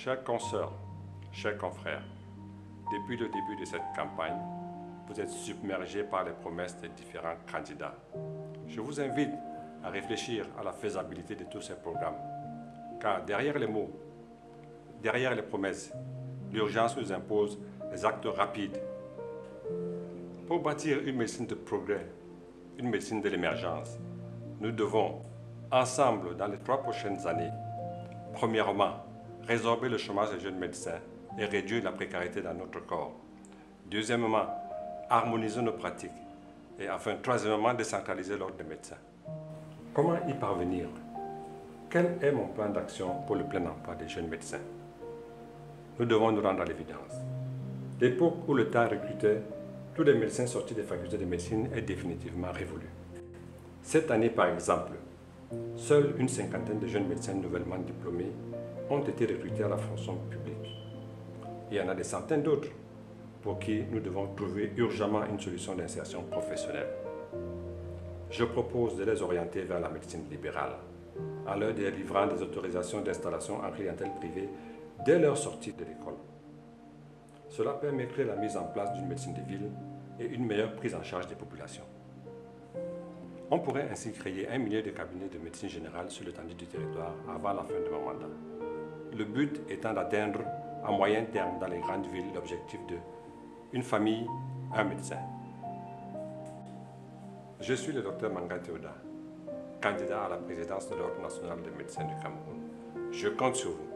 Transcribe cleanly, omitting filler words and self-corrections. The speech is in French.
Chers consoeurs, chers confrères, depuis le début de cette campagne, vous êtes submergés par les promesses des différents candidats. Je vous invite à réfléchir à la faisabilité de tous ces programmes. Car derrière les mots, derrière les promesses, l'urgence nous impose des actes rapides. Pour bâtir une médecine de progrès, une médecine de l'émergence, nous devons, ensemble, dans les 3 prochaines années, premièrement, résorber le chômage des jeunes médecins et réduire la précarité dans notre corps. Deuxièmement, harmoniser nos pratiques. Et enfin, troisièmement, décentraliser l'ordre des médecins. Comment y parvenir? Quel est mon plan d'action pour le plein emploi des jeunes médecins? Nous devons nous rendre à l'évidence. L'époque où l'État recrutait tous les médecins sortis des facultés de médecine est définitivement révolue. Cette année, par exemple, seule une cinquantaine de jeunes médecins nouvellement diplômés ont été recrutés à la fonction publique. Il y en a des centaines d'autres pour qui nous devons trouver urgemment une solution d'insertion professionnelle. Je propose de les orienter vers la médecine libérale, en leur délivrant des autorisations d'installation en clientèle privée dès leur sortie de l'école. Cela permettrait la mise en place d'une médecine de ville et une meilleure prise en charge des populations. On pourrait ainsi créer 1 millier de cabinets de médecine générale sur l'étendue du territoire avant la fin de mon mandat. Le but étant d'atteindre à moyen terme dans les grandes villes l'objectif de une famille, un médecin. Je suis le Dr Manga Théoda, candidat à la présidence de l'Ordre national des médecins du Cameroun. Je compte sur vous.